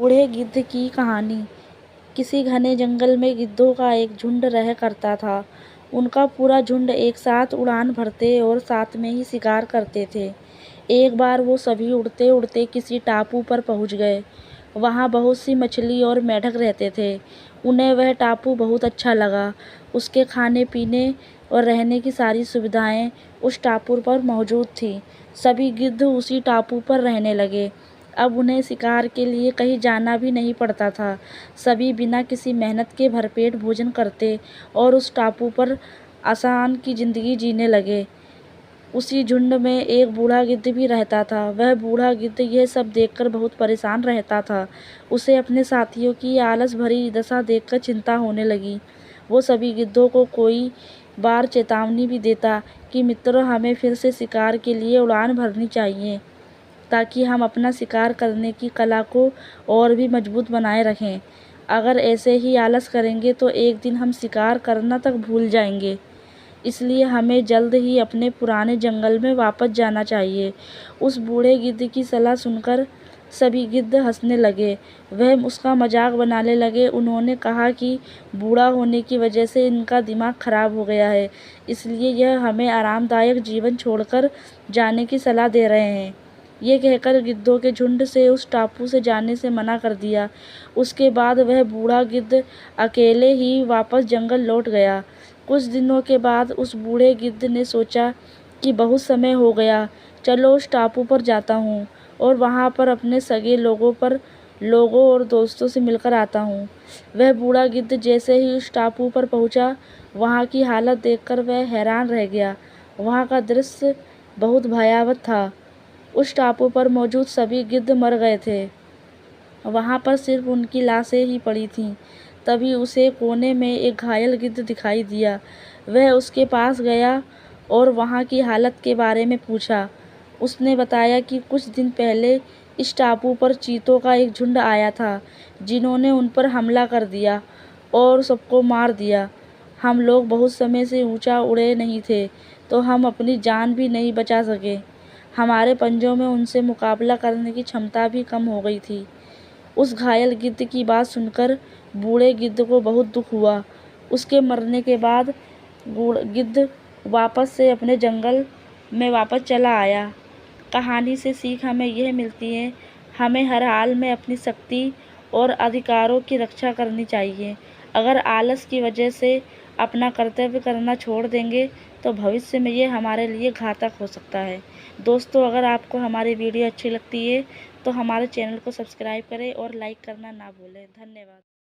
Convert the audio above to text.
बूढ़े गिद्ध की कहानी। किसी घने जंगल में गिद्धों का एक झुंड रहा करता था। उनका पूरा झुंड एक साथ उड़ान भरते और साथ में ही शिकार करते थे। एक बार वो सभी उड़ते उड़ते किसी टापू पर पहुंच गए। वहां बहुत सी मछली और मेंढक रहते थे। उन्हें वह टापू बहुत अच्छा लगा। उसके खाने पीने और रहने की सारी सुविधाएं उस टापू पर मौजूद थीं। सभी गिद्ध उसी टापू पर रहने लगे। अब उन्हें शिकार के लिए कहीं जाना भी नहीं पड़ता था। सभी बिना किसी मेहनत के भरपेट भोजन करते और उस टापू पर आसान की जिंदगी जीने लगे। उसी झुंड में एक बूढ़ा गिद्ध भी रहता था। वह बूढ़ा गिद्ध यह सब देखकर बहुत परेशान रहता था। उसे अपने साथियों की आलस भरी दशा देखकर चिंता होने लगी। वो सभी गिद्धों को कोई बार चेतावनी भी देता कि मित्रों, हमें फिर से शिकार के लिए उड़ान भरनी चाहिए, ताकि हम अपना शिकार करने की कला को और भी मजबूत बनाए रखें। अगर ऐसे ही आलस करेंगे तो एक दिन हम शिकार करना तक भूल जाएंगे। इसलिए हमें जल्द ही अपने पुराने जंगल में वापस जाना चाहिए। उस बूढ़े गिद्ध की सलाह सुनकर सभी गिद्ध हंसने लगे। वह उसका मजाक बनाने लगे। उन्होंने कहा कि बूढ़ा होने की वजह से इनका दिमाग खराब हो गया है, इसलिए यह हमें आरामदायक जीवन छोड़कर जाने की सलाह दे रहे हैं। ये कहकर गिद्धों के झुंड से उस टापू से जाने से मना कर दिया। उसके बाद वह बूढ़ा गिद्ध अकेले ही वापस जंगल लौट गया। कुछ दिनों के बाद उस बूढ़े गिद्ध ने सोचा कि बहुत समय हो गया, चलो उस टापू पर जाता हूँ और वहाँ पर अपने सगे लोगों और दोस्तों से मिलकर आता हूँ। वह बूढ़ा गिद्ध जैसे ही उस टापू पर पहुँचा, वहाँ की हालत देखकर वह हैरान रह गया। वहाँ का दृश्य बहुत भयावह था। उस टापू पर मौजूद सभी गिद्ध मर गए थे। वहाँ पर सिर्फ उनकी लाशें ही पड़ी थीं। तभी उसे कोने में एक घायल गिद्ध दिखाई दिया। वह उसके पास गया और वहाँ की हालत के बारे में पूछा। उसने बताया कि कुछ दिन पहले इस टापू पर चीतों का एक झुंड आया था, जिन्होंने उन पर हमला कर दिया और सबको मार दिया। हम लोग बहुत समय से ऊंचा उड़े नहीं थे, तो हम अपनी जान भी नहीं बचा सके। हमारे पंजों में उनसे मुकाबला करने की क्षमता भी कम हो गई थी। उस घायल गिद्ध की बात सुनकर बूढ़े गिद्ध को बहुत दुख हुआ। उसके मरने के बाद गिद्ध वापस से अपने जंगल में वापस चला आया। कहानी से सीख हमें यह मिलती है, हमें हर हाल में अपनी शक्ति और अधिकारों की रक्षा करनी चाहिए। अगर आलस की वजह से अपना कर्तव्य करना छोड़ देंगे तो भविष्य में ये हमारे लिए घातक हो सकता है। दोस्तों, अगर आपको हमारी वीडियो अच्छी लगती है तो हमारे चैनल को सब्सक्राइब करें और लाइक करना ना भूलें। धन्यवाद।